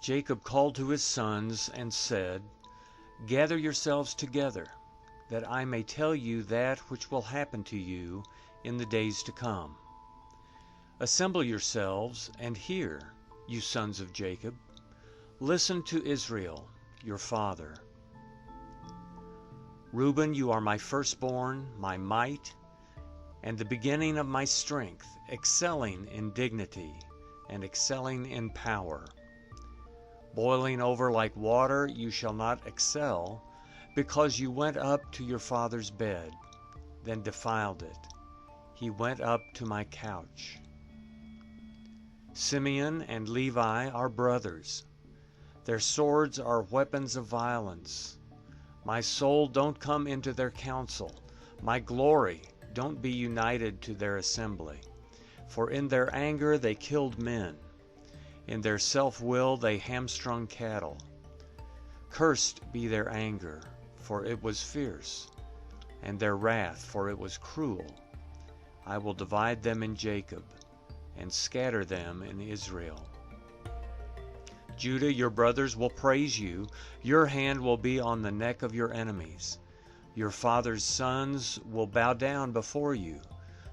Jacob called to his sons and said, Gather yourselves together, that I may tell you that which will happen to you in the days to come. Assemble yourselves and hear, you sons of Jacob. Listen to Israel, your father. Reuben, you are my firstborn, my might, and the beginning of my strength, excelling in dignity and excelling in power. Boiling over like water, you shall not excel, because you went up to your father's bed, then defiled it. He went up to my couch. Simeon and Levi are brothers. Their swords are weapons of violence. My soul, don't come into their council. My glory, don't be united to their assembly. For in their anger they killed men. In their self-will they hamstrung cattle. Cursed be their anger, for it was fierce, and their wrath, for it was cruel. I will divide them in Jacob, and scatter them in Israel. Judah, your brothers will praise you. Your hand will be on the neck of your enemies. Your father's sons will bow down before you.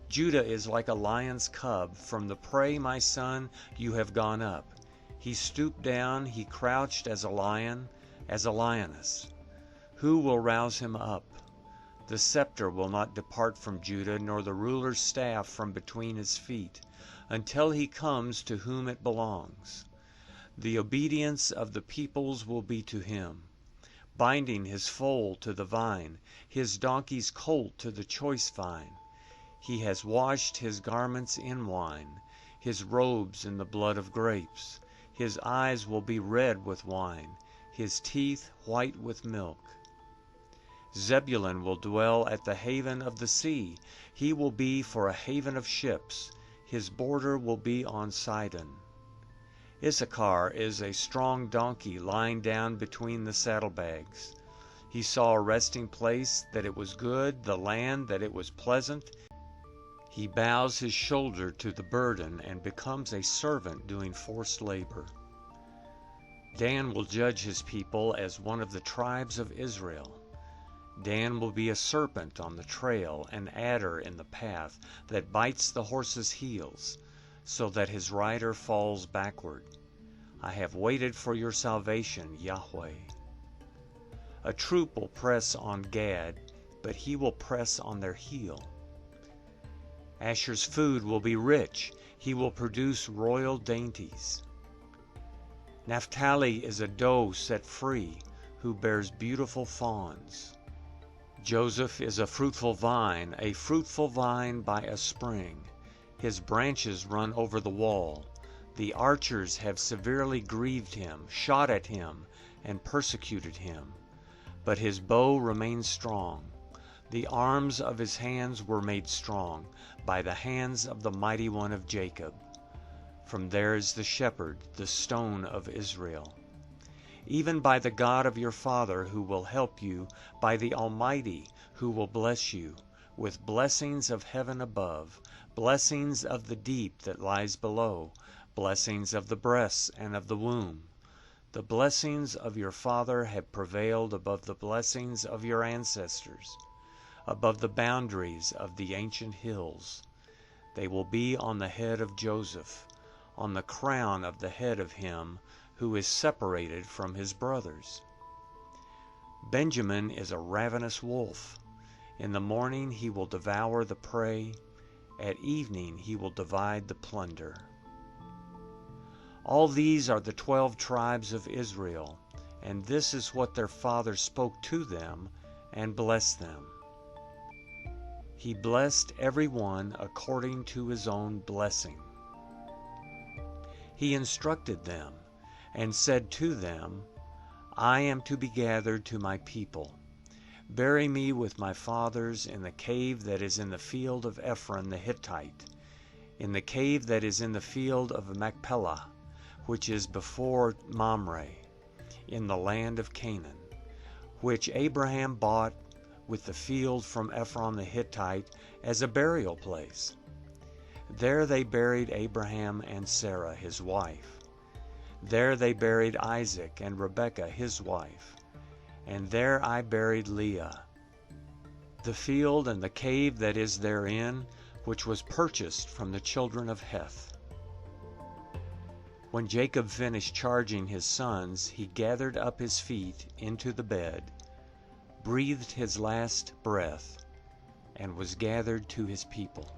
Judah is like a lion's cub. From the prey, my son, you have gone up. He stooped down, he crouched as a lion, as a lioness. Who will rouse him up? The scepter will not depart from Judah, nor the ruler's staff from between his feet, until he comes to whom it belongs. The obedience of the peoples will be to him, binding his foal to the vine, his donkey's colt to the choice vine. He has washed his garments in wine, his robes in the blood of grapes. His eyes will be red with wine, his teeth white with milk. Zebulun will dwell at the haven of the sea. He will be for a haven of ships. His border will be on Sidon. Issachar is a strong donkey lying down between the saddlebags. He saw a resting place, that it was good, the land, that it was pleasant. He bows his shoulder to the burden and becomes a servant doing forced labor. Dan will judge his people as one of the tribes of Israel. Dan will be a serpent on the trail, an adder in the path that bites the horse's heels, so that his rider falls backward. I have waited for your salvation, Yahweh. A troop will press on Gad, but he will press on their heel. Asher's food will be rich. He will produce royal dainties. Naphtali is a doe set free, who bears beautiful fawns. Joseph is a fruitful vine by a spring. His branches run over the wall. The archers have severely grieved him, shot at him, and persecuted him. But his bow remains strong. The arms of his hands were made strong by the hands of the mighty one of Jacob. From there is the shepherd, the stone of Israel. Even by the God of your father who will help you, by the Almighty who will bless you, with blessings of heaven above, blessings of the deep that lies below, blessings of the breasts and of the womb. The blessings of your father have prevailed above the blessings of your ancestors, above the boundaries of the ancient hills. They will be on the head of Joseph, on the crown of the head of him who is separated from his brothers. Benjamin is a ravenous wolf. In the morning he will devour the prey. At evening he will divide the plunder. All these are the 12 tribes of Israel, and this is what their father spoke to them and blessed them. He blessed every one according to his own blessing. He instructed them and said to them, I am to be gathered to my people. Bury me with my fathers in the cave that is in the field of Ephron the Hittite, in the cave that is in the field of Machpelah, which is before Mamre, in the land of Canaan, which Abraham bought with the field from Ephron the Hittite as a burial place. There they buried Abraham and Sarah his wife. There they buried Isaac and Rebekah his wife, and there I buried Leah. The field and the cave that is therein, which was purchased from the children of Heth. When Jacob finished charging his sons, he gathered up his feet into the bed, breathed his last breath, and was gathered to his people.